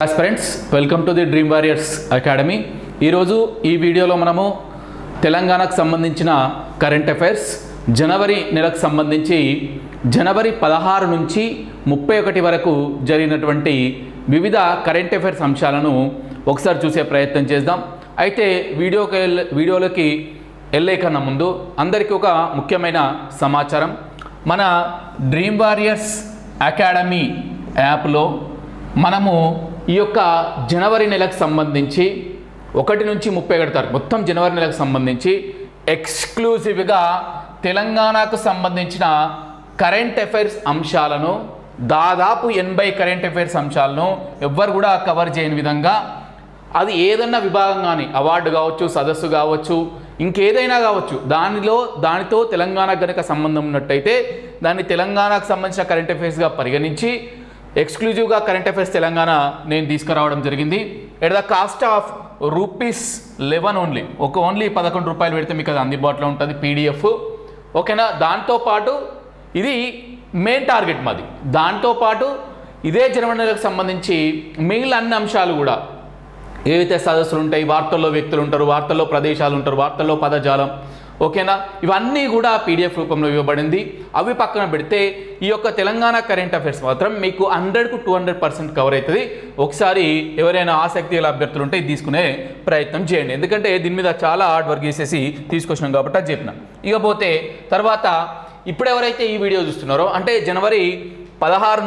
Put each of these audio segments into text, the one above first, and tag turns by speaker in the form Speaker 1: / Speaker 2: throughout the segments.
Speaker 1: Aspirants welcome to the dream warriors academy. ఈరోజు ఈ వీడియోలో మనము తెలంగాణకు సంబంధించిన కరెంట్ అఫైర్స్ జనవరి నెలకు సంబంధించి జనవరి 16 నుంచి 31 వరకు జరిగినటువంటి వివిధ కరెంట్ అఫైర్స్ అంశాలను ఒకసారి చూసే ప్రయత్నం చేద్దాం. అయితే వీడియోలోకి వెళ్ళే కన్నా ముందు అందరికీ ఒక ముఖ్యమైన సమాచారం. మన డ్రీమ్ వారియర్స్ అకాడమీ యాప్లో మనము ఈ యొక్క జనవరి నెలకు సంబంధించి 1 నుంచి 31 తారీఖు మొత్తం జనవరి నెలకు సంబంధించి ఎక్స్క్లూజివ్గా తెలంగాణకు సంబంధించిన కరెంట్ అఫైర్స్ అంశాలను దాదాపు 80 కరెంట్ అఫైర్స్ అంశాలను ఎవ్వరు కూడా కవర్ చేయని విధంగా, అది ఏదన్నా విభాగం కానీ అవార్డు కావచ్చు, సదస్సు కావచ్చు, ఇంకేదైనా కావచ్చు, దానితో తెలంగాణకు కనుక సంబంధం ఉన్నట్టయితే దాన్ని తెలంగాణకు సంబంధించిన కరెంట్ అఫైర్స్గా పరిగణించి ఎక్స్క్లూజివ్గా కరెంట్ అఫైర్స్ తెలంగాణ నేను తీసుకురావడం జరిగింది. At the cost of ₹11 only. Only 11 రూపాయలు పెడితే మీకు అది అందుబాటులో ఉంటుంది పీడిఎఫ్. ఓకేనా? దాంతోపాటు ఇది మెయిన్ టార్గెట్ మాది. దాంతోపాటు ఇదే జనవరి నెలకు సంబంధించి మిగిలిన అన్ని అంశాలు కూడా, ఏవైతే సదస్సులు ఉంటాయి, వార్తల్లో వ్యక్తులు ఉంటారు, వార్తల్లో ప్రదేశాలు ఉంటారు, వార్తల్లో పదజాలం, ఓకేనా, ఇవన్నీ కూడా పీడిఎఫ్ రూపంలో ఇవ్వబడింది. అవి పక్కన పెడితే ఈ యొక్క తెలంగాణ కరెంట్ అఫైర్స్ మాత్రం మీకు 100కు 200% కవర్ అవుతుంది. ఒకసారి ఎవరైనా ఆసక్తి గల అభ్యర్థులు ఉంటే తీసుకునే ప్రయత్నం చేయండి. ఎందుకంటే దీని మీద చాలా హార్డ్ వర్క్ చేసేసి తీసుకొచ్చినాం కాబట్టి అది చెప్పిన. ఇకపోతే తర్వాత ఇప్పుడు ఎవరైతే ఈ వీడియో చూస్తున్నారో, అంటే జనవరి 16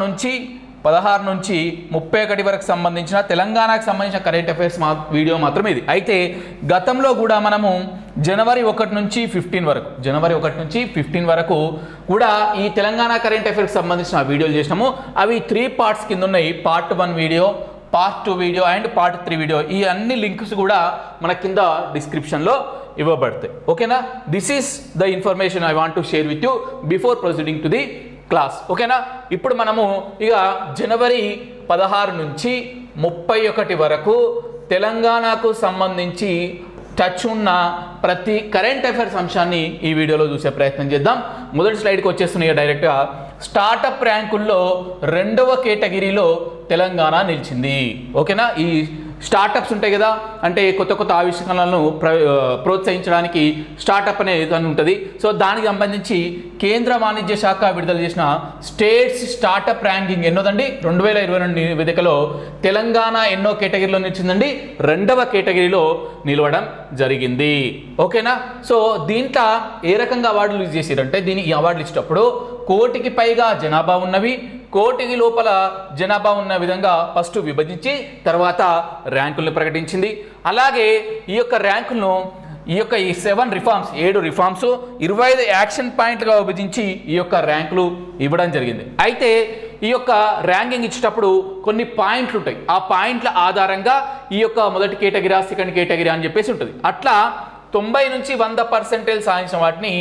Speaker 1: నుంచి 31 వరకు సంబంధించిన తెలంగాణకు సంబంధించిన కరెంట్ అఫైర్స్ వీడియో మాత్రం ఇది. అయితే గతంలో కూడా మనము జనవరి 1 నుంచి 15 వరకు కూడా ఈ తెలంగాణ కరెంట్ అఫైర్స్ సంబంధించిన వీడియోలు చేసినాము. అవి 3 పార్ట్స్ కింద ఉన్నాయి. Part 1 video, part 2 video and part 3 video. ఈ అన్ని లింక్స్ కూడా మన కింద డిస్క్రిప్షన్లో ఇవ్వబడతాయి. ఓకేనా? This is the information I want to share with you before proceeding to the class. ఓకేనా? ఇప్పుడు మనము ఇక జనవరి 16 నుంచి 31 వరకు తెలంగాణకు సంబంధించి టచ్ ఉన్న ప్రతి కరెంట్ అఫైర్స్ అంశాన్ని ఈ వీడియోలో చూసే ప్రయత్నం చేద్దాం. మొదటి స్లైడ్కి వచ్చేస్తున్నాయి డైరెక్ట్గా. స్టార్టప్ ర్యాంకుల్లో 2వ కేటగిరీలో తెలంగాణ నిలిచింది. ఓకేనా? ఈ స్టార్టప్స్ ఉంటాయి కదా, అంటే కొత్త ఆవిష్కరణలను ప్రోత్సహించడానికి స్టార్టప్ అనేది అని ఉంటుంది. సో దానికి సంబంధించి కేంద్ర వాణిజ్య శాఖ విడుదల చేసిన స్టేట్స్ స్టార్టప్ ర్యాంకింగ్ ఎన్నోదండి, 2022 నివేదికలో తెలంగాణ ఎన్నో కేటగిరీలో నిలిచిందండి, 2వ కేటగిరీలో నిలవడం జరిగింది. ఓకేనా? సో దీంట్లో ఏ రకంగా అవార్డులు యూజ్ చేశారంటే, ఈ అవార్డులు ఇచ్చేటప్పుడు 1 కోటికి పైగా జనాభా ఉన్నవి, 1 కోటికి లోపల జనాభా ఉన్న విధంగా ఫస్ట్ విభజించి తర్వాత ర్యాంకులను ప్రకటించింది. అలాగే ఈ యొక్క ర్యాంకులను ఈ 7 రిఫార్మ్స్ 25 యాక్షన్ పాయింట్లుగా విభజించి ఈ యొక్క ర్యాంకులు ఇవ్వడం జరిగింది. అయితే ఈ యొక్క ర్యాంకింగ్ ఇచ్చేటప్పుడు కొన్ని పాయింట్లు ఉంటాయి. ఆ పాయింట్ల ఆధారంగా ఈ యొక్క మొదటి కేటగిరీ, సెకండ్ కేటగిరీ అని చెప్పేసి ఉంటుంది. అట్లా 90 నుంచి 100% సాధించిన వాటిని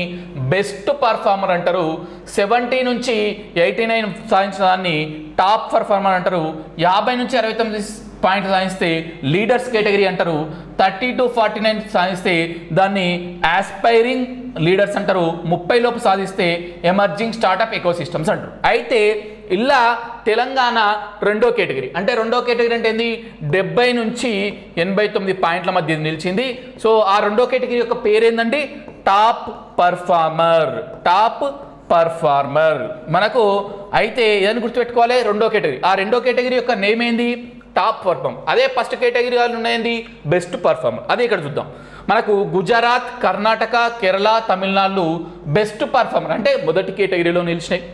Speaker 1: బెస్ట్ పర్ఫార్మర్ అంటారు. 70 నుంచి 89 సాధించిన దాన్ని టాప్ పర్ఫార్మర్ అంటారు. 50 నుంచి 69 పాయింట్లు సాధిస్తే లీడర్స్ కేటగిరీ అంటారు. 30 to 49 సాధిస్తే దాన్ని ఆస్పైరింగ్ లీడర్స్ అంటారు. 30 లోపు సాధిస్తే ఎమర్జింగ్ స్టార్టప్ ఎకోసిస్టమ్స్ అంటారు. అయితే ఇలా తెలంగాణ 2వ కేటగిరీ. అంటే 2వ కేటగిరీ అంటే ఏంది, 70 నుంచి 89 పాయింట్ల మధ్య నిలిచింది. సో ఆ 2వ కేటగిరీ యొక్క పేరేందండి, టాప్ పర్ఫార్మర్ మనకు. అయితే ఏదని గుర్తుపెట్టుకోవాలి, 2వ కేటగిరీ. ఆ 2వ కేటగిరీ యొక్క నేమ్ ఏంది, టాప్ పర్ఫార్మర్. అదే ఫస్ట్ కేటగిరీ వాళ్ళు ఉన్నాయండి, బెస్ట్ పర్ఫార్మర్. అదే ఇక్కడ చూద్దాం. మనకు గుజరాత్, కర్ణాటక, కేరళ, తమిళనాడు బెస్ట్ పర్ఫార్మర్ అంటే మొదటి కేటగిరీలో నిలిచినాయి.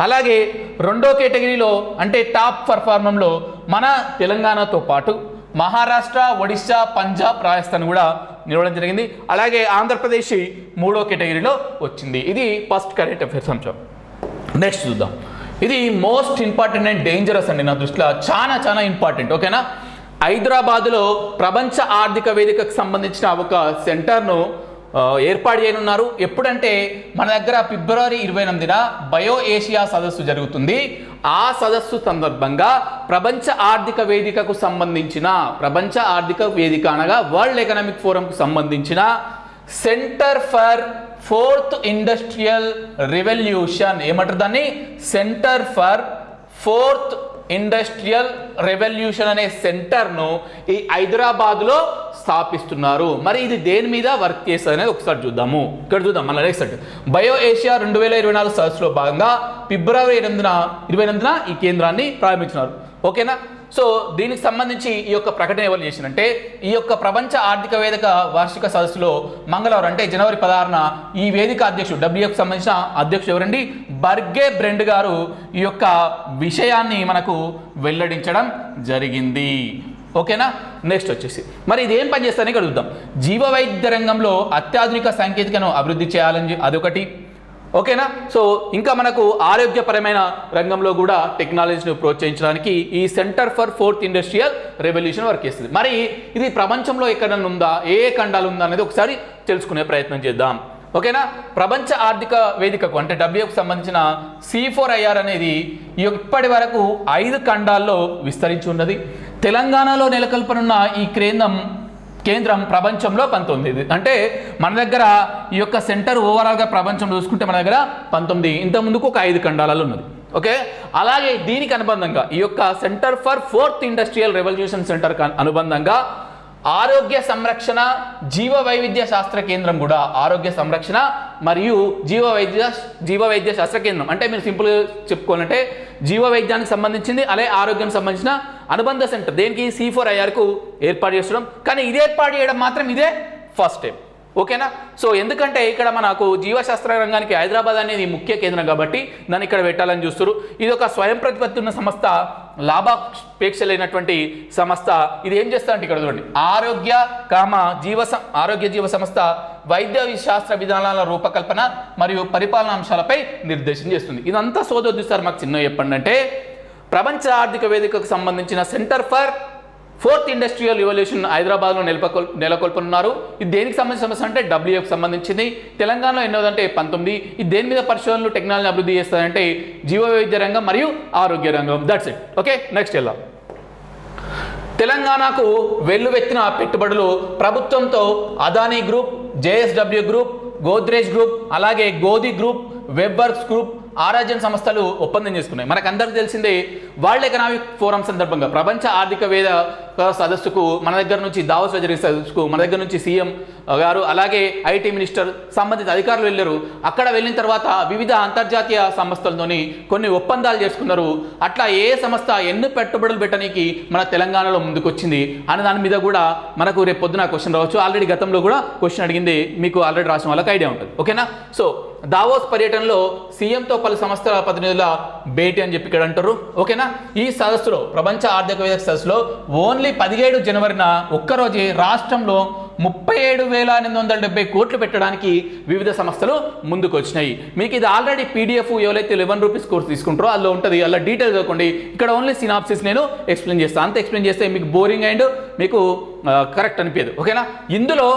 Speaker 1: అలాగే 2వ కేటగిరీలో అంటే టాప్ పర్ఫార్మర్లో మన తెలంగాణతో పాటు మహారాష్ట్ర, ఒడిశా, పంజాబ్, రాజస్థాన్ కూడా నిలవడం జరిగింది. అలాగే ఆంధ్రప్రదేశ్ 3వ కేటగిరీలో వచ్చింది. ఇది ఫస్ట్ కరెంట్ అఫైర్స్ అంశం. నెక్స్ట్ చూద్దాం. ఇది మోస్ట్ ఇంపార్టెంట్ అండ్ డేంజరస్ అండి నా దృష్టిలో, చాలా ఇంపార్టెంట్. ఓకేనా? హైదరాబాదులో ప్రపంచ ఆర్థిక వేదికకు సంబంధించిన ఒక సెంటర్ను ఏర్పాటు చేయనున్నారు. ఎప్పుడంటే మన దగ్గర ఫిబ్రవరి 28న బయో ఏషియా సదస్సు జరుగుతుంది. ఆ సదస్సు సందర్భంగా ప్రపంచ ఆర్థిక వేదికకు సంబంధించిన, ప్రపంచ ఆర్థిక వేదిక అనగా వరల్డ్ ఎకనామిక్ ఫోరంకు సంబంధించిన centre for 4th industrial revolution, ఏమంటారు దాన్ని, centre for 4th industrial revolution అనే సెంటర్ను ఈ హైదరాబాద్లో స్థాపిస్తున్నారు. మరి ఇది దేని మీద వర్క్ చేస్తుంది అనేది ఒకసారి చూద్దాము. ఇక్కడ చూద్దాం మన నెక్స్ట్ బయో ఏషియా 2024 సదస్సులో భాగంగా ఫిబ్రవరి 28న ఈ కేంద్రాన్ని ప్రారంభించినారు. ఓకేనా. సో దీనికి సంబంధించి ఈ యొక్క ప్రకటన ఎవరు చేసిందంటే ఈ యొక్క ప్రపంచ ఆర్థిక వేదిక వార్షిక సదస్సులో మంగళవారం అంటే జనవరి 16న ఈ వేదిక అధ్యక్షుడు WF సంబంధించిన అధ్యక్షుడు ఎవరండి బర్గే బ్రెండ్ గారు ఈ యొక్క విషయాన్ని మనకు వెల్లడించడం జరిగింది. ఓకేనా. నెక్స్ట్ వచ్చేసి మరి ఇది ఏం పని చేస్తారని ఇక్కడ చూద్దాం. జీవ వైద్య రంగంలో అత్యాధునిక సాంకేతికను అభివృద్ధి చేయాలని అదొకటి. ఓకేనా. సో ఇంకా మనకు ఆరోగ్యపరమైన రంగంలో కూడా టెక్నాలజీని ప్రోత్సహించడానికి ఈ centre for fourth industrial revolution work చేస్తుంది. మరి ఇది ప్రపంచంలో ఎక్కడన్నా ఉందా, ఏ ఖండాలు ఉందా అనేది ఒకసారి తెలుసుకునే ప్రయత్నం చేద్దాం. ఓకేనా. ప్రపంచ ఆర్థిక వేదికకు అంటే WFకు సంబంధించిన C4IR అనేది ఇప్పటి వరకు 5 ఖండాల్లో విస్తరించి ఉన్నది. తెలంగాణలో నెలకొల్పనున్న ఈ కేంద్రం ప్రపంచంలో 19. అంటే మన దగ్గర ఈ యొక్క సెంటర్ ఓవరాల్గా ప్రపంచం చూసుకుంటే మన దగ్గర 19, ఇంత ముందుకు ఒక 5 ఖండాలలో ఉన్నది. ఓకే. అలాగే దీనికి అనుబంధంగా ఈ యొక్క centre for fourth industrial revolution centre అనుబంధంగా ఆరోగ్య సంరక్షణ జీవ వైవిధ్య శాస్త్ర కేంద్రం కూడా ఆరోగ్య సంరక్షణ మరియు జీవ వైద్య శాస్త్ర కేంద్రం అంటే మీరు సింపుల్గా చెప్పుకోవాలంటే జీవ వైద్యానికి సంబంధించింది అలాగే ఆరోగ్యానికి సంబంధించిన అనుబంధ సెంటర్ దేనికి C4IRకు ఏర్పాటు చేస్తున్నాం. కానీ ఇది ఏర్పాటు చేయడం మాత్రం ఇదే ఫస్ట్ టైం. ఓకేనా. సో ఎందుకంటే ఇక్కడ మనకు జీవశాస్త్ర రంగానికి హైదరాబాద్ అనేది ముఖ్య కేంద్రం కాబట్టి దాన్ని ఇక్కడ పెట్టాలని చూస్తారు. ఇది ఒక స్వయం ప్రతిపత్తి ఉన్న సంస్థ, లాభాపేక్ష లేనటువంటి సంస్థ. ఇది ఏం చేస్తా అంటే ఇక్కడ చూడండి ఆరోగ్య జీవ సంస్థ వైద్య శాస్త్ర విధానాల రూపకల్పన మరియు పరిపాలన అంశాలపై నిర్దేశం చేస్తుంది. ఇదంతా సోదొద్దుస్తారు మాకు చిన్న చెప్పండి అంటే ప్రపంచ ఆర్థిక వేదికకు సంబంధించిన centre for fourth industrial revolution హైదరాబాద్లో నెలకొల్పనున్నారు. ఇది దేనికి సంబంధించిన సమస్య అంటే WF సంబంధించింది. తెలంగాణలో ఎన్నోదంటే 19. ఇది దేని మీద పరిశోధనలు టెక్నాలజీ అభివృద్ధి చేస్తారంటే జీవ వైద్య రంగం మరియు ఆరోగ్య రంగం. That's it. ఓకే. నెక్స్ట్ వెళ్దాం. తెలంగాణకు వెల్లువెత్తిన పెట్టుబడులు ప్రభుత్వంతో Adani group, JSW group, Godrej group, అలాగే గోధి గ్రూప్, వెబ్వర్క్స్ గ్రూప్, ఆరాజన్ సంస్థలు ఒప్పందం చేసుకున్నాయి. మనకు అందరికీ తెలిసిందే వరల్డ్ ఎకనామిక్ ఫోరం సందర్భంగా ప్రపంచ ఆర్థిక వేదిక సదస్సుకు మన దగ్గర నుంచి దావోస్లో జరిగే సదస్సుకు మన దగ్గర నుంచి CM గారు అలాగే IT మినిస్టర్ సంబంధిత అధికారులు వెళ్ళారు. అక్కడ వెళ్ళిన తర్వాత వివిధ అంతర్జాతీయ సంస్థలతోని కొన్ని ఒప్పందాలు చేసుకున్నారు. అట్లా ఏ సంస్థ ఎన్ని పెట్టుబడులు పెట్టడానికి మన తెలంగాణలో ముందుకొచ్చింది అనే దాని మీద కూడా మనకు రేపు పొద్దున క్వశ్చన్ రావచ్చు. ఆల్రెడీ గతంలో కూడా క్వశ్చన్ అడిగింది మీకు ఆల్రెడీ రాసిన వాళ్ళకి ఐడియా ఉంటుంది. ఓకేనా. సో దావోస్ పర్యటనలో CMతో పలు సంస్థల ప్రతినిధుల భేటీ అని చెప్పి ఇక్కడ అంటారు. ఓకేనా. ఈ సదస్సులో ప్రపంచ ఆర్థిక వేదిక సదస్సులో ఓన్లీ 17 జనవరిన ఒక్కరోజే రాష్ట్రంలో 37,870 కోట్లు పెట్టడానికి వివిధ సంస్థలు ముందుకు వచ్చినాయి. మీకు ఇది ఆల్రెడీ PDF ఎవరైతే 11 రూపీస్ కోర్స్ తీసుకుంటారో అందులో ఉంటుంది. అలా డీటెయిల్స్ చదువుకోండి. ఇక్కడ ఓన్లీ సినాప్సిస్ నేను ఎక్స్ప్లెయిన్ చేస్తాను. అంత ఎక్స్ప్లెయిన్ చేస్తే మీకు బోరింగ్ అండ్ మీకు కరెక్ట్ అనిపించదు. ఓకేనా. ఇందులో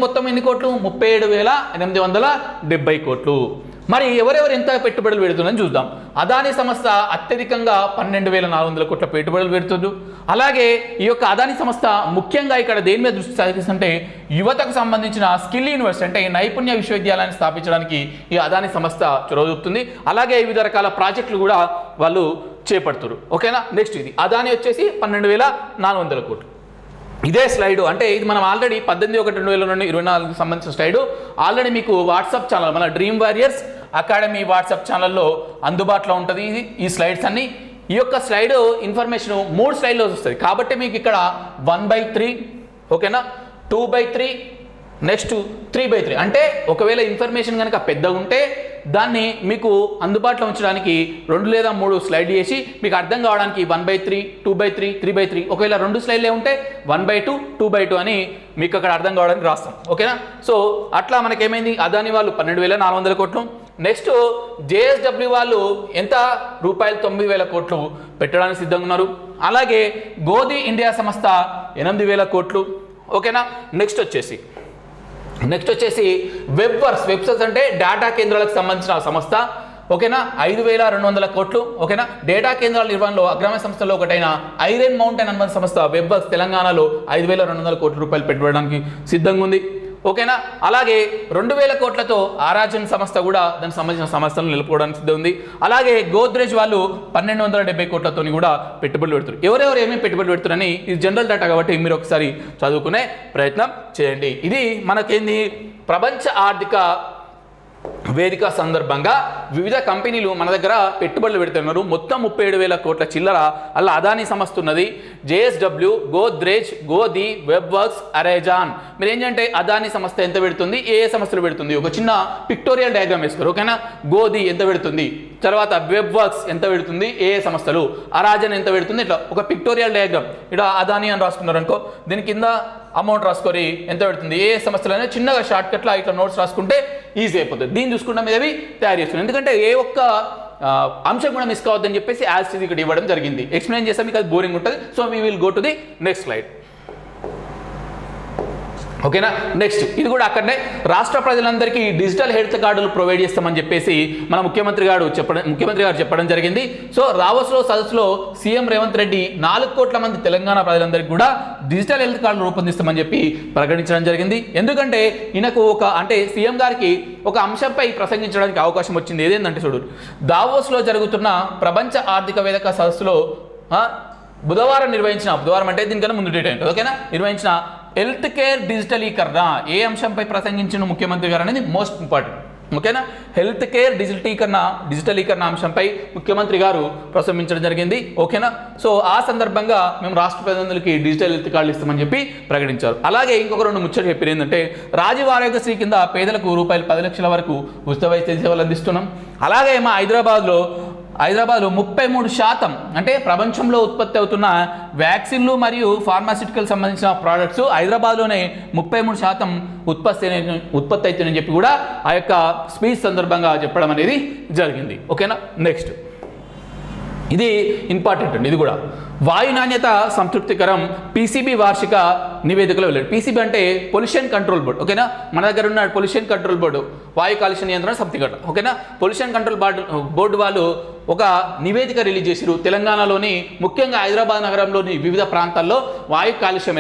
Speaker 1: మొత్తం ఎన్ని కోట్లు 37,870 కోట్లు. మరి ఎవరెవరు ఎంత పెట్టుబడులు పెడుతుందని చూద్దాం. అదానీ సంస్థ అత్యధికంగా 12,400 కోట్ల పెట్టుబడులు పెడుతుంది. అలాగే ఈ యొక్క అదానీ సంస్థ ముఖ్యంగా ఇక్కడ దేని మీద దృష్టి సారిస్తుంటే యువతకు సంబంధించిన స్కిల్ యూనివర్సిటీ అంటే నైపుణ్య విశ్వవిద్యాలయాన్ని స్థాపించడానికి ఈ అదానీ సంస్థ చొరవ చూపుతుంది. అలాగే వివిధ రకాల ప్రాజెక్టులు కూడా వాళ్ళు చేపడుతారు. ఓకేనా. నెక్స్ట్ ఇది అదానీ వచ్చేసి 12,400 కోట్లు. ఇదే స్లైడు అంటే ఇది మనం ఆల్రెడీ 18/1/2024 సంబంధించిన స్లైడు ఆల్రెడీ మీకు వాట్సాప్ ఛానల్ మన డ్రీమ్ వారియర్స్ అకాడమీ వాట్సాప్ ఛానల్లో అందుబాటులో ఉంటుంది. ఈ స్లైడ్స్ అన్ని ఈ యొక్క స్లైడ్ ఇన్ఫర్మేషన్ 3 స్లైడ్లో వస్తుంది కాబట్టి మీకు ఇక్కడ 1/3 ఓకేనా 2/3 నెక్స్ట్ 3/3 అంటే ఒకవేళ ఇన్ఫర్మేషన్ కనుక పెద్దగా ఉంటే దాన్ని మీకు అందుబాటులో ఉంచడానికి 2 లేదా 3 స్లైడ్ చేసి మీకు అర్థం కావడానికి 1/3 2/3 3/3 ఒకవేళ 2 స్లైడ్లే ఉంటే 1/2 2/2 అని మీకు అక్కడ అర్థం కావడానికి రాస్తాం. ఓకేనా. సో అట్లా మనకేమైంది అదాని వాళ్ళు 12,400 కోట్లు. నెక్స్ట్ JSW వాళ్ళు ఎంత రూపాయలు 9,000 కోట్లు పెట్టడానికి సిద్ధంగా ఉన్నారు. అలాగే గోధి ఇండియా సంస్థ 8,000 కోట్లు. ఓకేనా. నెక్స్ట్ వచ్చేసి వెబ్వర్క్స్ అంటే డేటా కేంద్రాలకు సంబంధించిన సంస్థ. ఓకేనా 5,200 కోట్లు. ఓకేనా. డేటా కేంద్రాల నిర్వహణలో అగ్రమైన సంస్థలో ఒకటైన ఐరన్ మౌంటైన్ అనుబంధ సంస్థ వెబ్వర్క్స్ తెలంగాణలో 5,200 కోట్ల రూపాయలు పెట్టడానికి సిద్ధంగా ఉంది. ఓకేనా. అలాగే 2000 కోట్లతో ఆరాజన్ సంస్థ కూడా దానికి సంబంధించిన సంస్థలను నిలుపుకోవడానికి సిద్ధం ఉంది. అలాగే గోద్రేజ్ వాళ్ళు 1270 కోట్లతో కూడా పెట్టుబడులు పెడుతున్నారు. ఎవరెవరు ఏమేమి పెట్టుబడులు పెడుతున్నారని ఇది జనరల్ డేటా కాబట్టి మీరు ఒకసారి చదువుకునే ప్రయత్నం చేయండి. ఇది మనకేంది ప్రపంచ ఆర్థిక వేదిక సందర్భంగా వివిధ కంపెనీలు మన దగ్గర పెట్టుబడులు పెడుతున్నారు. మొత్తం 37,000 కోట్ల చిల్లర. అలా అదానీ సంస్థ ఉన్నది, JSW, గోద్రేజ్, గోది, వెబ్వర్క్స్, అరేజాన్. మీరు ఏంటంటే అదానీ సంస్థ ఎంత పెడుతుంది, ఏ సంస్థలు పెడుతుంది, ఒక చిన్న పిక్టోరియల్ డయాగ్రామ్ వేసుకోరు. ఓకేనా. గోది ఎంత పెడుతుంది, తర్వాత వెబ్వర్క్స్ ఎంత పెడుతుంది, ఏ సంస్థలు, అరాజన్ ఎంత పెడుతుంది, ఇట్లా ఒక పిక్టోరియల్ డయాగ్రామ్. ఇక్కడ అదానీ అని రాసుకున్నారు అనుకో, దీని కింద అమౌంట్ రాసుకొని ఎంత పెడుతుంది, ఏ సంస్థలు అనేది చిన్నగా షార్ట్ కట్లో ఇట్లా నోట్స్ రాసుకుంటే ఈజీ అయిపోతుంది. దీన్ని చూసుకుంటే మీద అవి తయారు చేస్తున్నాం. ఎందుకంటే ఏ ఒక్క అంశం కూడా మిస్ కావద్దని చెప్పేసి యాజ్ ఇది ఇక్కడ ఇవ్వడం జరిగింది. ఎక్స్ప్లెయిన్ చేస్తే మీకు అది బోరింగ్ ఉంటుంది. So we will go to the next slide. ఓకేనా. నెక్స్ట్ ఇది కూడా అక్కడనే రాష్ట్ర ప్రజలందరికీ డిజిటల్ హెల్త్ కార్డులు ప్రొవైడ్ చేస్తామని చెప్పేసి మన ముఖ్యమంత్రి గారు చెప్పడం జరిగింది. సో రావోస్లో సదస్సులో సీఎం రేవంత్ రెడ్డి 4 కోట్ల మంది తెలంగాణ ప్రజలందరికీ కూడా డిజిటల్ హెల్త్ కార్డులు రూపొందిస్తామని చెప్పి ప్రకటించడం జరిగింది. ఎందుకంటే ఈయనకు సీఎం గారికి ఒక అంశంపై ప్రసంగించడానికి అవకాశం వచ్చింది. ఏదేంటంటే చూడు, దావోస్లో జరుగుతున్న ప్రపంచ ఆర్థిక వేదిక సదస్సులో బుధవారం అంటే దీనికన్నా ముందు డేట్ అయింది. ఓకేనా. నిర్వహించిన హెల్త్ కేర్ డిజిటలీకరణ ఏ అంశంపై ప్రసంగించిన ముఖ్యమంత్రి గారు అనేది మోస్ట్ ఇంపార్టెంట్. ఓకేనా. హెల్త్ కేర్ డిజిటలీకరణ అంశంపై ముఖ్యమంత్రి గారు ప్రసంగించడం జరిగింది. ఓకేనా. సో ఆ సందర్భంగా మేము రాష్ట్ర ప్రజలందరికీ డిజిటల్ హెల్త్ కార్డులు ఇస్తామని చెప్పి ప్రకటించారు. అలాగే ఇంకొక 2 ముచ్చట్లు చెప్పారు. ఏంటంటే రాజీవ్ ఆరోగ్యశ్రీ కింద పేదలకు రూపాయలు 10 లక్షల వరకు ఉచిత వైద్య సేవలు అందిస్తున్నాం. అలాగే మా హైదరాబాద్లో 33% అంటే ప్రపంచంలో ఉత్పత్తి అవుతున్న వ్యాక్సిన్లు మరియు ఫార్మాస్యూటికల్ సంబంధించిన ప్రోడక్ట్స్ హైదరాబాద్లోనే 33% ఉత్పత్తి అవుతుందని చెప్పి కూడా ఆ యొక్క స్పీచ్ సందర్భంగా చెప్పడం అనేది జరిగింది. ఓకేనా. నెక్స్ట్ ఇది ఇంపార్టెంట్ అండి. ఇది కూడా వాయు నాణ్యత సంతృప్తికరం పీసీబీ వార్షిక నివేదికలో వెళ్ళాడు. పీసీబీ అంటే పొల్యూషన్ కంట్రోల్ బోర్డు. ఓకేనా. మన దగ్గర ఉన్న పొల్యూషన్ కంట్రోల్ బోర్డు, వాయు కాలుష్య నియంత్రణ సంస్థ. ఓకేనా. పొల్యూషన్ కంట్రోల్ బోర్డు వాళ్ళు ఒక నివేదిక రిలీజ్ చేశారు. తెలంగాణలోని ముఖ్యంగా హైదరాబాద్ నగరంలోని వివిధ ప్రాంతాల్లో వాయు కాలుష్యం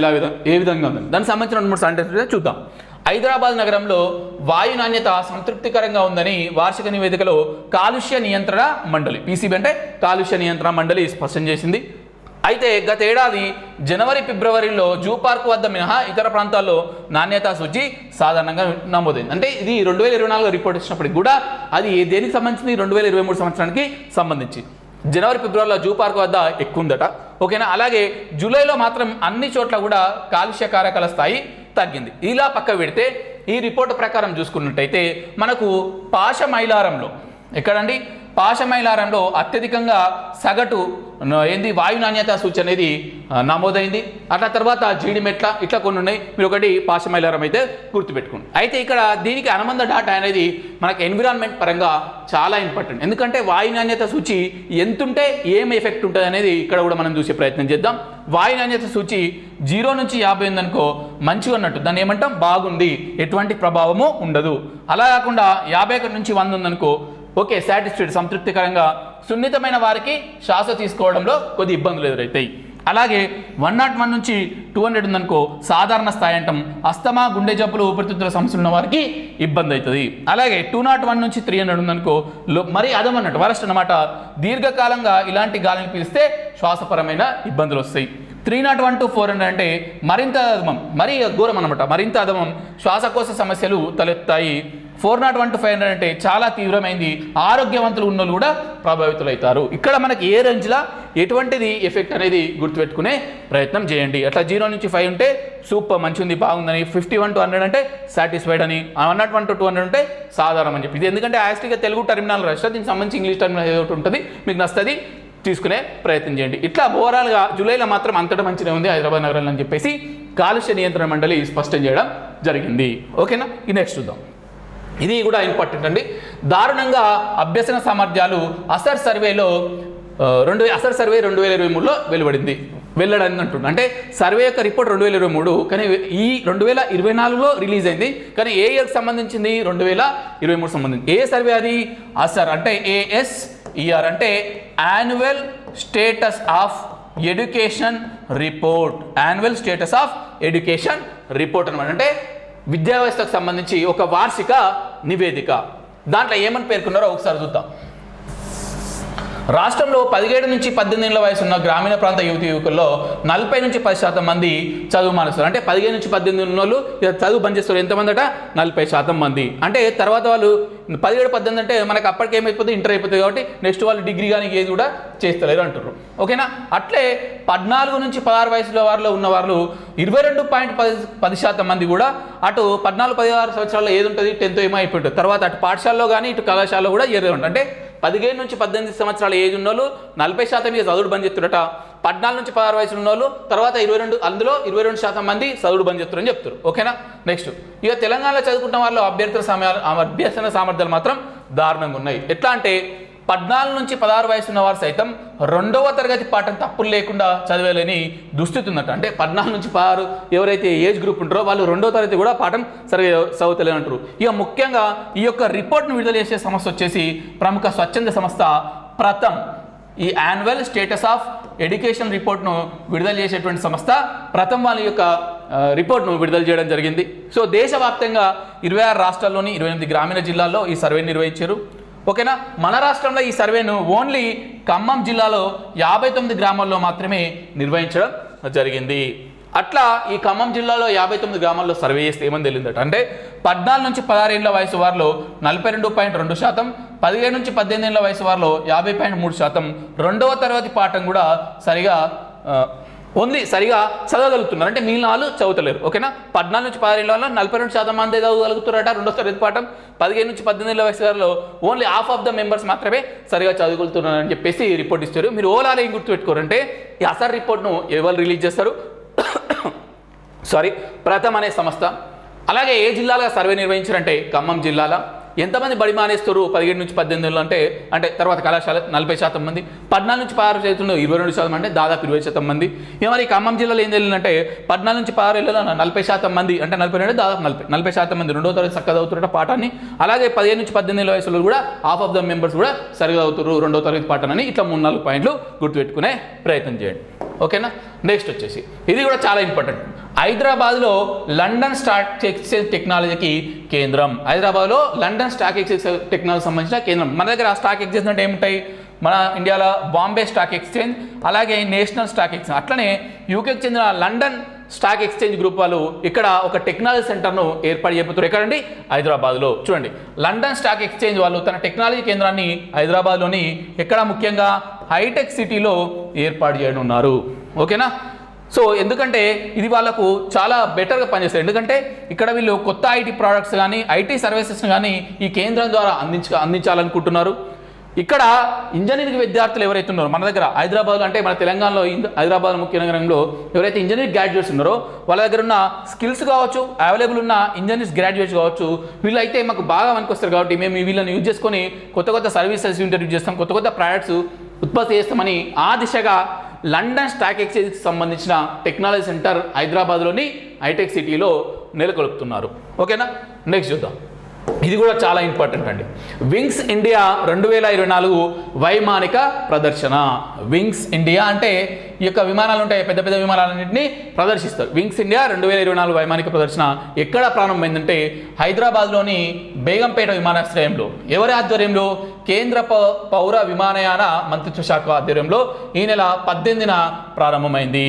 Speaker 1: ఏ విధంగా ఉందని దానికి సంబంధించిన 2-3 సెంటెన్సెస్ చూద్దాం. హైదరాబాద్ నగరంలో వాయు నాణ్యత సంతృప్తికరంగా ఉందని వార్షిక నివేదికలో కాలుష్య నియంత్రణ మండలి, పీసీబీ అంటే కాలుష్య నియంత్రణ మండలి స్పష్టం చేసింది. అయితే గత ఏడాది జనవరి ఫిబ్రవరిలో జూ పార్క్ వద్ద మినహా ఇతర ప్రాంతాల్లో నాణ్యతా సూచి సాధారణంగా నమోదైంది. అంటే ఇది 2024 రిపోర్ట్ ఇచ్చినప్పటికి కూడా అది దేనికి సంబంధించింది, 2023 సంవత్సరానికి సంబంధించి. జనవరి ఫిబ్రవరిలో జూ పార్క్ వద్ద ఎక్కువ ఉందట. ఓకేనా. అలాగే జూలైలో మాత్రం అన్ని చోట్ల కూడా కాలుష్య కారకాల స్థాయి తగ్గింది. ఇలా పక్క పెడితే ఈ రిపోర్టు ప్రకారం చూసుకున్నట్టయితే మనకు పాషమైలారంలో ఎక్కడండి, పాషమైలారంలో అత్యధికంగా సగటు వాయు నాణ్యత సూచి అనేది నమోదైంది. అట్లా తర్వాత జీడిమెట్ల ఇట్లా కొన్ని ఉన్నాయి. మీరు ఒకటి పాషమైలారం అయితే గుర్తుపెట్టుకోండి. అయితే ఇక్కడ దీనికి అనుబంధ డాటా అనేది మనకు ఎన్విరాన్మెంట్ పరంగా చాలా ఇంపార్టెంట్. ఎందుకంటే వాయు నాణ్యత సూచి ఎంతుంటే ఏం ఎఫెక్ట్ ఉంటుంది అనేది ఇక్కడ కూడా మనం చూసే ప్రయత్నం చేద్దాం. వాయు నాణ్యత సూచి 0 నుంచి 50 ఉందనుకో మంచిగా ఉన్నట్టు, దాన్ని ఏమంటాం బాగుంది, ఎటువంటి ప్రభావము ఉండదు. అలా కాకుండా 51 నుంచి 100 ఉందనుకో ఓకే సాటిస్ఫైడ్, సంతృప్తికరంగా. సున్నితమైన వారికి శ్వాస తీసుకోవడంలో కొద్ది ఇబ్బందులు ఎదురవుతాయి. అలాగే 101 నుంచి 200 ఉందనుకో సాధారణ స్థాయి అంటాం. అస్తమా, గుండె జబ్బులు, ఊపిరితిత్తుల సమస్యలు ఉన్న వారికి ఇబ్బంది అవుతుంది. అలాగే 201 నుంచి 300 ఉందనుకో మరి అదమన్నట్టు వరస్ట్ అనమాట. దీర్ఘకాలంగా ఇలాంటి గాలిని పీలిస్తే శ్వాసపరమైన ఇబ్బందులు వస్తాయి. 301 to 400 అంటే మరింత అధమం, మరీ ఘోరం అనమాట, మరింత అధమం, శ్వాసకోశ సమస్యలు తలెత్తాయి. 401 to 500 అంటే చాలా తీవ్రమైంది, ఆరోగ్యవంతులు ఉన్నోళ్ళు కూడా ప్రభావితులవుతారు. ఇక్కడ మనకి ఏ రేంజ్లో ఎటువంటిది ఎఫెక్ట్ అనేది గుర్తుపెట్టుకునే ప్రయత్నం చేయండి. అట్లా 0 నుంచి 5 ఉంటే సూపర్ మంచి ఉంది బాగుందని, 51 to 100 అంటే సాటిస్ఫైడ్ అని, 101 to 200 ఉంటే సాధారణం అని చెప్పి. ఇది ఎందుకంటే యాక్చువల్గా తెలుగు టర్మినాల్ రాష్ట్ర, దీనికి సంబంధించి ఇంగ్లీష్ టర్మినాల్ ఏదో ఒకటి ఉంటుంది, మీకు నస్తుంది తీసుకునే ప్రయత్నం చేయండి. ఇట్లా ఓవరాల్గా జూలైలో మాత్రం అంతటా మంచిగా ఉంది హైదరాబాద్ నగరంలో అని చెప్పేసి కాలుష్య నియంత్రణ మండలి స్పష్టం చేయడం జరిగింది. ఓకేనా. ఈ నెక్స్ట్ చూద్దాం. ఇది కూడా ఇంపార్టెంట్ అండి. దారుణంగా అభ్యసన సామర్థ్యాలు అసర్ సర్వేలో 2023లో వెల్లడని అంటుంది. అంటే సర్వే యొక్క రిపోర్ట్ 2023, కానీ ఈ 2024లో రిలీజ్ అయింది. కానీ ఏ ఇయర్కి సంబంధించింది, 2023 సంబంధించి. ఏ సర్వే అది, అసర్ అంటే ASER అంటే annual status of education report, annual status of education report అనమాట. అంటే విద్యా వ్యవస్థకు సంబంధించి ఒక వార్షిక నివేదిక. దాంట్లో ఏమని పేర్కొన్నారో ఒకసారి చూద్దాం. రాష్ట్రంలో 17 నుంచి 18 ఏళ్ల వయసు ఉన్న గ్రామీణ ప్రాంత యువతి యువకుల్లో 40 నుంచి 10% మంది చదువు మానేస్తారు. అంటే 15 నుంచి 18 ఉన్న వాళ్ళు చదువు బంద్ చేస్తారు. ఎంతమంది అట? 40% మంది. అంటే తర్వాత వాళ్ళు 17, 18 అంటే మనకు అప్పటికి ఏమైపోతుంది, ఇంటర్ అయిపోతుంది కాబట్టి నెక్స్ట్ వాళ్ళు డిగ్రీ కానీ ఏది కూడా చేస్తలేరు అంటారు. ఓకేనా? అట్లే 14 నుంచి 16 వయసులో వారిలో ఉన్న వాళ్ళు 22.10% మంది కూడా అటు 14-16 సంవత్సరాల్లో ఏది ఉంటుంది, 10th ఏమో అయిపోతుంది. తర్వాత అటు పాఠశాలలో కానీ ఇటు కళాశాలలో కూడా ఏదో ఉంటుంది. అంటే 15 నుంచి 18 సంవత్సరాల ఏజ్ ఉన్న వాళ్ళు 40% మీద చదువుడు బంద్ చేస్తున్నట. 14 నుంచి 16 వయసు ఉన్న వాళ్ళు తర్వాత 22% మంది చదువుడు బంద్ చేస్తారని చెప్తారు. ఓకేనా? నెక్స్ట్ ఇక తెలంగాణలో చదువుకుంటున్న వాళ్ళు అభ్యసన సామర్థ్యాలు మాత్రం దారుణంగా ఉన్నాయి. ఎట్లా అంటే 14 నుంచి 16 వయసు ఉన్న వారు సైతం 2వ తరగతి పాఠం తప్పులు లేకుండా చదివేలేని దుస్థితి ఉందట. అంటే 14 నుంచి 16 ఎవరైతే ఏజ్ గ్రూప్ ఉంటారో వాళ్ళు 2వ తరగతి కూడా పాఠం సరిగా చదువుతలేని అంటారు. ఇక ముఖ్యంగా ఈ యొక్క రిపోర్ట్ను విడుదల చేసే సంస్థ వచ్చేసి ప్రముఖ స్వచ్ఛంద సంస్థ ప్రథమ్. ఈ యాన్యువల్ స్టేటస్ ఆఫ్ ఎడ్యుకేషన్ రిపోర్ట్ను విడుదల చేసేటువంటి సంస్థ ప్రథమ్ వాళ్ళ యొక్క రిపోర్ట్ను విడుదల చేయడం జరిగింది. సో దేశవ్యాప్తంగా 26 రాష్ట్రాల్లోని 28 గ్రామీణ జిల్లాల్లో ఈ సర్వేని నిర్వహించారు. ఓకేనా? మన రాష్ట్రంలో ఈ సర్వేను ఓన్లీ ఖమ్మం జిల్లాలో 59 గ్రామాల్లో మాత్రమే నిర్వహించడం జరిగింది. అట్లా ఈ ఖమ్మం జిల్లాలో 59 గ్రామాల్లో సర్వే చేస్తే ఏమని తెలియదట అంటే 14 నుంచి 16 ఏళ్ల వయసు వారిలో 42.2%, 17 నుంచి 18 ఏళ్ల వయసు వారిలో 50.3%, 2వ తరగతి పాఠం కూడా సరిగా చదవగలుగుతున్నారు. అంటే మిగిలిన వాళ్ళు చదువుతలేరు. ఓకేనా? 14 నుంచి 16 ఏళ్ళ 42% మంది చదవగలుగుతున్నారట 2వ తరగతి పాఠం. 15 నుంచి 18 ఏళ్ల వయసు వారిలో only half of the members మాత్రమే సరిగా చదువుకుంటున్నారని చెప్పేసి రిపోర్ట్ ఇస్తారు. మీరు ఓవరాల్ ఏం గుర్తుపెట్టుకోరంటే ఈ అసర్ రిపోర్ట్ను ఎవరు రిలీజ్ చేస్తారు? ప్రథమ్ అనే సంస్థ. అలాగే ఏ జిల్లాలో సర్వే నిర్వహించారంటే ఖమ్మం జిల్లాలో. ఎంతమంది బడి మానేస్తారు 17 నుంచి 18 ఏళ్ళు అంటే తర్వాత కళాశాల 40% మంది, 14 నుంచి 16 చదువుతున్న 22% అంటే దాదాపు 20% మంది. ఇక మరి ఖమ్మం జిల్లాలో ఏం తెలియదంటే 14 నుంచి 16 ఏళ్ళలో 40% మంది అంటే 40 అంటే దాదాపు 40% మంది 2వ తరగతి చక్కగా చదువుతున్నట్టు పాఠాన్ని. అలాగే 15 నుంచి 18 ఏళ్ళ వయసులో కూడా హాఫ్ ఆఫ్ ద మెంబర్స్ కూడా సరిగా చదువుతారు 2వ తరగతి పాఠాన్ని. ఇట్లా 3-4 పాయింట్లు గుర్తుపెట్టుకునే ప్రయత్నం చేయండి. ఓకేనా? నెక్స్ట్ వచ్చేసి ఇది కూడా చాలా ఇంపార్టెంట్. హైదరాబాద్లో లండన్ స్టాక్ ఎక్స్చేంజ్ టెక్నాలజీకి కేంద్రం. హైదరాబాద్లో లండన్ స్టాక్ ఎక్స్చేంజ్ టెక్నాలజీ సంబంధించిన కేంద్రం. మన దగ్గర స్టాక్ ఎక్స్చేంజ్ అంటే ఏముంటాయి? మన ఇండియాలో బాంబే స్టాక్ ఎక్స్చేంజ్, అలాగే నేషనల్ స్టాక్ ఎక్స్చేంజ్. అట్లనే యూకేకి చెందిన లండన్ స్టాక్ ఎక్స్చేంజ్ గ్రూప్ వాళ్ళు ఇక్కడ ఒక టెక్నాలజీ సెంటర్ను ఏర్పాటు చేయబోతున్నారు. ఎక్కడండి? హైదరాబాద్లో. చూడండి, లండన్ స్టాక్ ఎక్స్చేంజ్ వాళ్ళు తన టెక్నాలజీ కేంద్రాన్ని హైదరాబాద్లోని ఎక్కడ ముఖ్యంగా హైటెక్ సిటీలో ఏర్పాటు చేయనున్నారు. ఓకేనా? సో ఎందుకంటే ఇది వాళ్ళకు చాలా బెటర్గా పనిచేస్తారు. ఎందుకంటే ఇక్కడ వీళ్ళు కొత్త ఐటీ ప్రోడక్ట్స్ కానీ ఐటీ సర్వీసెస్ని కానీ ఈ కేంద్రం ద్వారా అందించాలనుకుంటున్నారు. ఇక్కడ ఇంజనీరింగ్ విద్యార్థులు ఎవరైతే ఉన్నారో మన దగ్గర హైదరాబాద్లో అంటే మన తెలంగాణలో హైదరాబాద్ ముఖ్య నగరంలో ఎవరైతే ఇంజనీరింగ్ గ్రాడ్యుయేట్స్ ఉన్నారో వాళ్ళ దగ్గర ఉన్న స్కిల్స్ కావచ్చు, అవైలబుల్ ఉన్న ఇంజనీరింగ్ గ్రాడ్యుయేట్స్ కావచ్చు, వీళ్ళైతే మాకు బాగా పనికొస్తారు కాబట్టి మేము వీళ్ళని యూజ్ చేసుకొని కొత్త సర్వీసెస్ ఇంట్రడ్యూస్ చేస్తాం, కొత్త ప్రోడక్ట్స్ ఉత్పత్తి చేస్తామని ఆ దిశగా లండన్ స్టాక్ ఎక్స్చేంజ్కి సంబంధించిన టెక్నాలజీ సెంటర్ హైదరాబాద్లోని హైటెక్ సిటీలో నెలకొల్పుతున్నారు. ఓకేనా? నెక్స్ట్ చూద్దాం. ఇది కూడా చాలా ఇంపార్టెంట్ అండి. వింగ్స్ ఇండియా 2024 వైమానిక ప్రదర్శన. వింగ్స్ ఇండియా అంటే ఈ యొక్క విమానాలు ఉంటాయి, పెద్ద పెద్ద విమానాలన్నింటినీ ప్రదర్శిస్తారు. వింగ్స్ ఇండియా 2024 వైమానిక ప్రదర్శన ఎక్కడ ప్రారంభమైందంటే హైదరాబాద్లోని బేగంపేట విమానాశ్రయంలో. ఎవరి ఆధ్వర్యంలో? కేంద్ర పౌర విమానయాన మంత్రిత్వ శాఖ ఆధ్వర్యంలో ఈ నెల 18న ప్రారంభమైంది.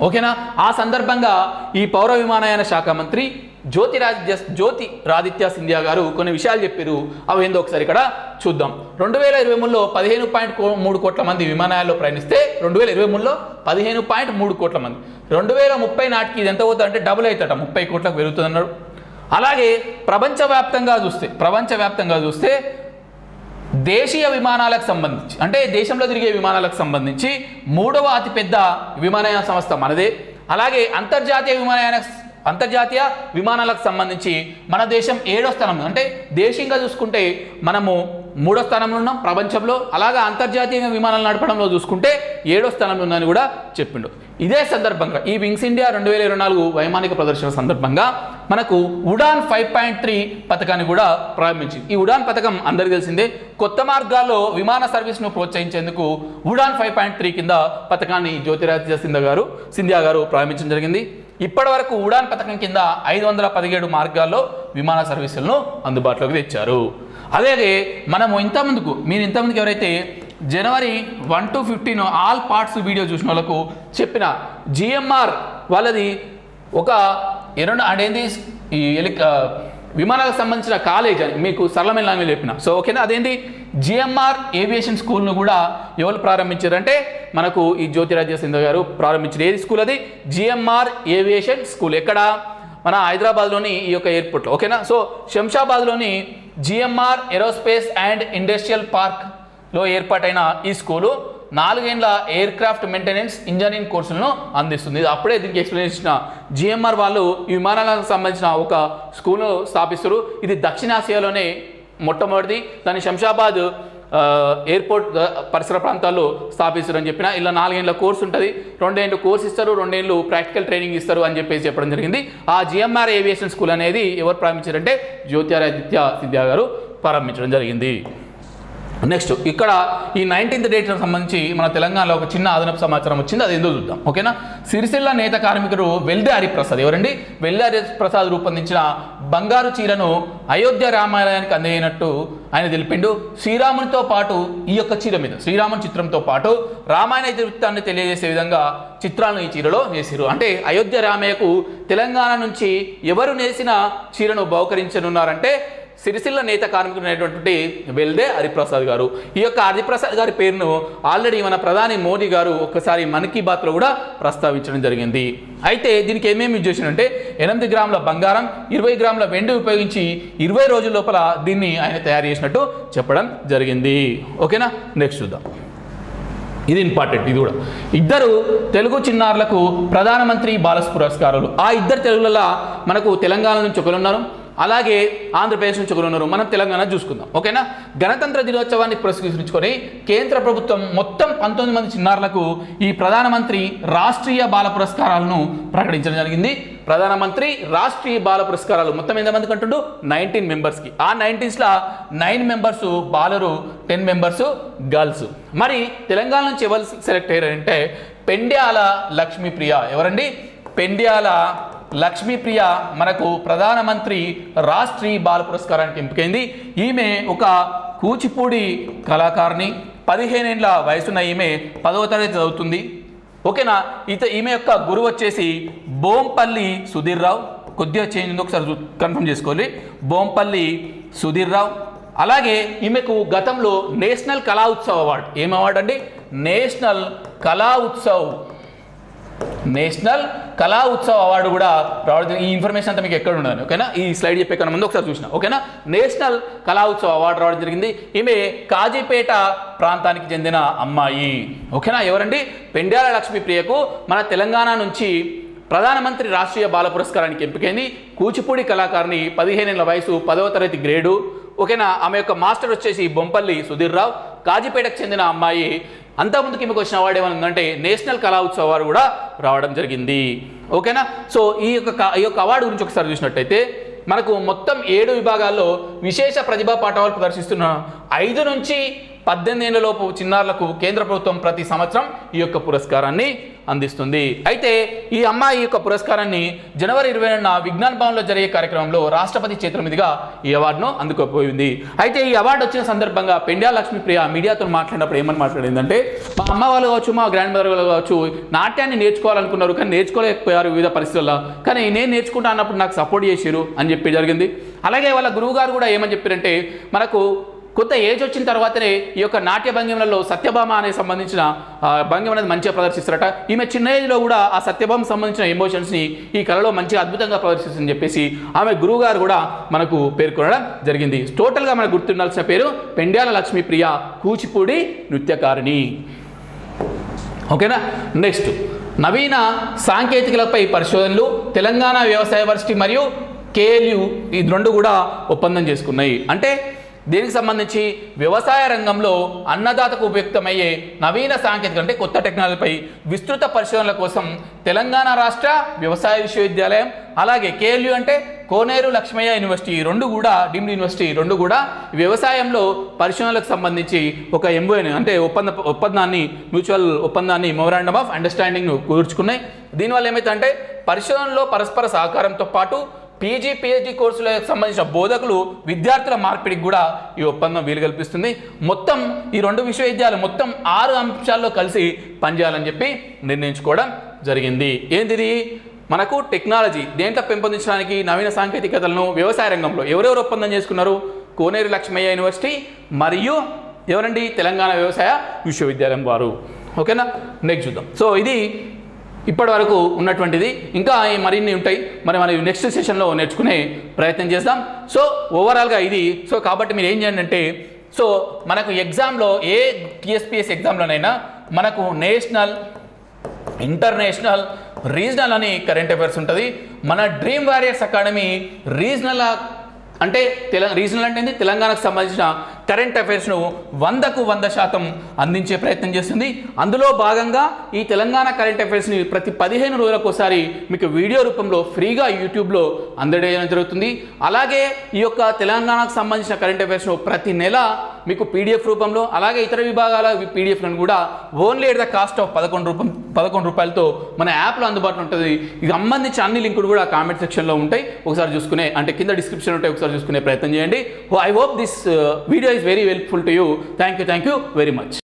Speaker 1: ఓకేనా? ఆ సందర్భంగా ఈ పౌర విమానయాన శాఖ మంత్రి జ్యోతిరాదిత్య సింధియా గారు కొన్ని విషయాలు చెప్పారు. అవి ఏందో ఒకసారి ఇక్కడ చూద్దాం. 2023లో 15.3 కోట్ల మంది విమానాల్లో ప్రయాణిస్తే 2023లో 15.3 కోట్ల మంది, 2030 నాటికి ఇది ఎంత అవుతుంది అంటే డబుల్ అవుతాట, 30 కోట్లకు పెరుగుతుంది అన్నారు. అలాగే ప్రపంచవ్యాప్తంగా చూస్తే దేశీయ విమానాలకు సంబంధించి అంటే దేశంలో తిరిగే విమానాలకు సంబంధించి 3వ అతిపెద్ద విమానయాన సంస్థ మనదే. అలాగే అంతర్జాతీయ విమానాలకు సంబంధించి మన దేశం 7వ స్థానంలో, అంటే దేశీయంగా చూసుకుంటే మనము 3వ స్థానంలో ఉన్నాం ప్రపంచంలో. అలాగా అంతర్జాతీయ విమానాలు నడపడంలో చూసుకుంటే 7వ స్థానంలో ఉందని కూడా చెప్పిండు. ఇదే సందర్భంగా ఈ వింగ్స్ ఇండియా 2024 వైమానిక ప్రదర్శన సందర్భంగా మనకు ఉడాన్ 5.3 పథకాన్ని కూడా ప్రారంభించింది. ఈ ఉడాన్ పథకం అందరికీ తెలిసిందే. కొత్త మార్గాల్లో విమాన సర్వీస్ను ప్రోత్సహించేందుకు ఉడాన్ 5.3 కింద పథకాన్ని జ్యోతిరాదిత్య సింధియా గారు ప్రారంభించడం జరిగింది. ఇప్పటి వరకు ఉడాన్ పథకం కింద 517 మార్గాల్లో విమాన సర్వీసులను అందుబాటులోకి తెచ్చారు. అలాగే మనము మీరు ఇంతకుముందుకు ఎవరైతే జనవరి 1 to 15 ఆల్ పార్ట్స్ వీడియో చూసిన వాళ్ళకు చెప్పిన జిఎంఆర్ వాళ్ళది ఒక అదేంటి ఈ విమానాలకు సంబంధించిన కాలేజ్ అని మీకు సరళమైన లాంగ్వేజ్ చెప్పిన. సో ఓకేనా, అదేంటి జిఎంఆర్ ఏవియేషన్ స్కూల్ను కూడా ఎవరు ప్రారంభించారంటే మనకు ఈ జ్యోతిరాదిత్య సింధియా గారు ప్రారంభించారు. ఏది స్కూల్ అది? GMR aviation school. ఎక్కడ? మన హైదరాబాద్లోని ఈ యొక్క ఎయిర్పోర్ట్లో. ఓకేనా. సో శంషాబాద్లోని జిఎంఆర్ ఏరోస్పేస్ అండ్ ఇండస్ట్రియల్ పార్క్లో ఏర్పాటైన ఈ స్కూలు 4 ఏళ్ల ఎయిర్ క్రాఫ్ట్ మెయింటెనెన్స్ ఇంజనీరింగ్ కోర్సులను అందిస్తుంది. అప్పుడే దీనికి ఎక్స్ప్లెయిన్ చేసిన జిఎంఆర్ వాళ్ళు ఈ విమానాలకు సంబంధించిన ఒక స్కూల్ను స్థాపిస్తారు. ఇది దక్షిణాసియాలోనే మొట్టమొదటిది. దాని శంషాబాద్ ఎయిర్పోర్ట్ పరిసర ప్రాంతాల్లో స్థాపిస్తారని చెప్పిన. ఇలా 4 ఏళ్ల కోర్సు ఉంటుంది. 2 ఏళ్ళు కోర్సు ఇస్తారు, 2 ఏళ్ళు ప్రాక్టికల్ ట్రైనింగ్ ఇస్తారు అని చెప్పేసి చెప్పడం జరిగింది. ఆ జిఎంఆర్ ఏవియేషన్ స్కూల్ అనేది ఎవరు ప్రారంభించారంటే జ్యోతిరాదిత్య సింధియా గారు ప్రారంభించడం జరిగింది. నెక్స్ట్ ఇక్కడ ఈ 19th డేట్కి సంబంధించి మన తెలంగాణలో ఒక చిన్న అదనపు సమాచారం వచ్చింది. అది ఏందో చూద్దాం. ఓకేనా. సిరిసిల్ల నేత కార్మికుడు వెల్దే హరిప్రసాద్ ఎవరండి? వెల్దే హరిప్రసాద్ రూపొందించిన బంగారు చీరను అయోధ్య రామాలయానికి అందజేయనట్టు ఆయన తెలిపిండు. శ్రీరామునితో పాటు ఈ యొక్క చీర మీద శ్రీరాముని చిత్రంతో పాటు రామాయణ ఇతివృత్తాన్ని తెలియజేసే విధంగా చిత్రాలను ఈ చీరలో నేసిరు. అంటే అయోధ్య రామయ్యకు తెలంగాణ నుంచి ఎవరు నేసిన చీరను బహుకరించనున్నారంటే సిరిసిల్ల నేత కార్మికుడు అయినటువంటి వెల్దే హరిప్రసాద్ గారు. ఈ యొక్క హరిప్రసాద్ గారి పేరును ఆల్రెడీ మన ప్రధాని మోదీ గారు ఒక్కసారి మన్ కీ బాత్లో కూడా ప్రస్తావించడం జరిగింది. అయితే దీనికి ఏమేమి యూజ్ చేసినంటే 8 గ్రాముల బంగారం, 20 గ్రాముల వెండి ఉపయోగించి 20 రోజుల లోపల దీన్ని ఆయన తయారు చేసినట్టు చెప్పడం జరిగింది. ఓకేనా. నెక్స్ట్ చూద్దాం. ఇది ఇంపార్టెంట్. ఇది కూడా ఇద్దరు తెలుగు చిన్నారులకు ప్రధానమంత్రి బాల పురస్కారాలు. ఆ ఇద్దరు తెలుగులలో మనకు తెలంగాణ నుంచి ఒకరు ఉన్నారు, అలాగే ఆంధ్రప్రదేశ్ నుంచి ఒకరు ఉన్నారు. మనం తెలంగాణ చూసుకుందాం. ఓకేనా. గణతంత్ర దినోత్సవాన్ని పురస్కరించుకొని కేంద్ర ప్రభుత్వం మొత్తం 19 మంది చిన్నారులకు ఈ ప్రధానమంత్రి రాష్ట్రీయ బాల పురస్కారాలను ప్రకటించడం జరిగింది. ప్రధానమంత్రి రాష్ట్రీయ బాల పురస్కారాలు మొత్తం ఎంతమందికి అంటుండు? 19 మెంబర్స్కి. ఆ 19లో 9 మెంబర్స్ బాలరు, 10 మెంబర్స్ గర్ల్స్. మరి తెలంగాణ నుంచి ఎవరు సెలెక్ట్ అయ్యారంటే పెండ్యాల లక్ష్మీప్రియ. ఎవరండి? పెండ్యాల లక్ష్మీప్రియ మనకు ప్రధానమంత్రి రాష్ట్రీయ బాల పురస్కారానికి ఎంపికైంది. ఈమె ఒక కూచిపూడి కళాకారిణి. 15 ఏళ్ల వయసున్న ఈమె 10వ తరగతి చదువుతుంది. ఓకేనా. ఈమె యొక్క గురువు వచ్చేసి బోంపల్లి సుధీర్ రావు. కొద్దిగా చేంజ్ ఉంది, ఒకసారి కన్ఫర్మ్ చేసుకోవాలి. బోంపల్లి సుధీర్ రావు. అలాగే ఈమెకు గతంలో నేషనల్ కళా ఉత్సవ్ అవార్డు. ఏం అవార్డు అండి? నేషనల్ కళా ఉత్సవ్ అవార్డు కూడా రావడం. ఈ ఇన్ఫర్మేషన్ అంతా మీకు ఎక్కడ ఉండదు. ఓకేనా. ఈ స్లైడ్ చెప్పే కన్నా ముందు ఒకసారి చూసిన. ఓకేనా. నేషనల్ కళా ఉత్సవ్ అవార్డు రావడం జరిగింది. ఈమె కాజీపేట ప్రాంతానికి చెందిన అమ్మాయి. ఓకేనా. ఎవరండి? పెండ్యాల లక్ష్మీప్రియకు మన తెలంగాణ నుంచి ప్రధానమంత్రి రాష్ట్రీయ బాల పురస్కారానికి ఎంపికైంది. కూచిపూడి కళాకారిణి, 15 ఏళ్ల వయసు, 10వ తరగతి గ్రేడు. ఓకేనా. ఆమె యొక్క మాస్టర్ వచ్చేసి బొంపల్లి సుధీర్ రావు. కాజీపేటకు చెందిన అమ్మాయి. అంతకుముందుకు ఈమెకు వచ్చిన అవార్డు ఏమనుందంటే నేషనల్ కళా ఉత్సవ్ అవార్డు కూడా రావడం జరిగింది. ఓకేనా. సో ఈ యొక్క అవార్డు గురించి ఒకసారి చూసినట్టయితే మనకు మొత్తం 7 విభాగాల్లో విశేష ప్రతిభా పాఠవాలు ప్రదర్శిస్తున్న 5 నుంచి 18 ఏళ్లలోపు చిన్నారులకు కేంద్ర ప్రభుత్వం ప్రతి సంవత్సరం ఈ యొక్క పురస్కారాన్ని అందిస్తుంది. అయితే ఈ అమ్మాయి యొక్క పురస్కారాన్ని జనవరి 20న విజ్ఞాన్ భవన్లో జరిగే కార్యక్రమంలో రాష్ట్రపతి చేతుల మీదుగా ఈ అవార్డును అందుకోపోయింది. అయితే ఈ అవార్డు వచ్చిన సందర్భంగా పెండ్యాల లక్ష్మీప్రియ మీడియాతో మాట్లాడినప్పుడు ఏమని మాట్లాడిందంటే, మా అమ్మ వాళ్ళు కావచ్చు, మా గ్రాండ్ మదర్ వాళ్ళు కావచ్చు నాట్యాన్ని నేర్చుకోవాలనుకున్నారు, కానీ నేర్చుకోలేకపోయారు వివిధ పరిస్థితుల్లో. కానీ నేను నేర్చుకుంటా అన్నప్పుడు నాకు సపోర్ట్ చేశారు అని చెప్పి జరిగింది. అలాగే వాళ్ళ గురువు గారు కూడా ఏమని చెప్పారంటే, మనకు కొంత ఏజ్ వచ్చిన తర్వాతనే ఈ యొక్క నాట్య భంగిమలలో సత్యభామ అనే సంబంధించిన భంగిమ అనేది మంచిగా ప్రదర్శిస్తారట. ఈమె చిన్న ఏజ్లో కూడా ఆ సత్యభామ సంబంధించిన ఎమోషన్స్ని ఈ కళలో మంచిగా అద్భుతంగా ప్రదర్శిస్తుందని చెప్పేసి ఆమె గురువు గారు కూడా మనకు పేర్కొనడం జరిగింది. టోటల్గా మనకు గుర్తుండాల్సిన పేరు పెండ్యాల లక్ష్మీప్రియ, కూచిపూడి నృత్యకారిణి. ఓకేనా. నెక్స్ట్ నవీన సాంకేతికలపై పరిశోధనలు తెలంగాణ వ్యవసాయ యూనివర్సిటీ మరియు KLU ఈ 2 కూడా ఒప్పందం చేసుకున్నాయి. అంటే దీనికి సంబంధించి వ్యవసాయ రంగంలో అన్నదాతకు ఉపయుక్తమయ్యే నవీన సాంకేతికత అంటే కొత్త టెక్నాలజీపై విస్తృత పరిశోధనల కోసం తెలంగాణ రాష్ట్ర వ్యవసాయ విశ్వవిద్యాలయం అలాగే కేఎల్యు అంటే కోనేరు లక్ష్మయ్య యూనివర్సిటీ, ఈ రెండు కూడా డీమ్డ్ యూనివర్సిటీ, రెండు కూడా వ్యవసాయంలో పరిశోధనలకు సంబంధించి ఒక ఎంఓఏని అంటే ఒప్పందాన్ని మ్యూచువల్ ఒప్పందాన్ని మెమోరాండమ్ ఆఫ్ అండర్స్టాండింగ్ను కూర్చుకున్నాయి. దీనివల్ల ఏమైతే అంటే పరిశోధనలో పరస్పర సహకారంతో పాటు పీజీ పిహెచ్డి కోర్సులకు సంబంధించిన బోధకులు విద్యార్థుల మార్పిడికి కూడా ఈ ఒప్పందం వీలు కల్పిస్తుంది. మొత్తం ఈ రెండు విశ్వవిద్యాలయాలు మొత్తం 6 అంశాల్లో కలిసి పనిచేయాలని చెప్పి నిర్ణయించుకోవడం జరిగింది. ఏంటిది? మనకు టెక్నాలజీ దేంట్లో పెంపొందించడానికి నవీన సాంకేతికతలను వ్యవసాయ రంగంలో ఎవరెవరు ఒప్పందం చేసుకున్నారు? కోనేరు లక్ష్మయ్య యూనివర్సిటీ మరియు ఎవరండి? తెలంగాణ వ్యవసాయ విశ్వవిద్యాలయం వారు. ఓకేనా, నెక్స్ట్ చూద్దాం. సో ఇది ఇప్పటి వరకు ఉన్నటువంటిది. ఇంకా మరిన్ని ఉంటాయి, మనం నెక్స్ట్ సెషన్లో నేర్చుకునే ప్రయత్నం చేద్దాం. సో ఓవరాల్గా ఇది. సో కాబట్టి మీరు ఏం చేయండి అంటే, సో మనకు ఎగ్జామ్లో ఏ టీఎస్పీఎస్ ఎగ్జామ్లోనైనా మనకు నేషనల్, ఇంటర్నేషనల్, రీజనల్ అని కరెంట్ అఫైర్స్ ఉంటుంది. మన డ్రీమ్ వారియర్స్ అకాడమీ రీజనల్ అంటే రీజనల్ అంటే తెలంగాణకు సంబంధించిన కరెంట్ అఫైర్స్ను 100కు 100% అందించే ప్రయత్నం చేస్తుంది. అందులో భాగంగా ఈ తెలంగాణ కరెంట్ అఫైర్స్ని ప్రతి 15 రోజులకు ఒకసారి మీకు వీడియో రూపంలో ఫ్రీగా యూట్యూబ్లో అందజేయడం జరుగుతుంది. అలాగే ఈ యొక్క తెలంగాణకు సంబంధించిన కరెంట్ అఫైర్స్ను ప్రతి నెల మీకు పీడిఎఫ్ రూపంలో, అలాగే ఇతర విభాగాల పీడిఎఫ్లను కూడా only at the cost of 11 రూపాయలతో మన యాప్లో అందుబాటులో ఉంటుంది. ఇది సంబంధించి అన్ని లింకులు కూడా కామెంట్ సెక్షన్లో ఉంటాయి, ఒకసారి చూసుకునే అంటే కింద డిస్క్రిప్షన్ ఉంటాయి, ఒకసారి చూసుకునే ప్రయత్నం చేయండి. I hope this video is very helpful to you. Thank you very much.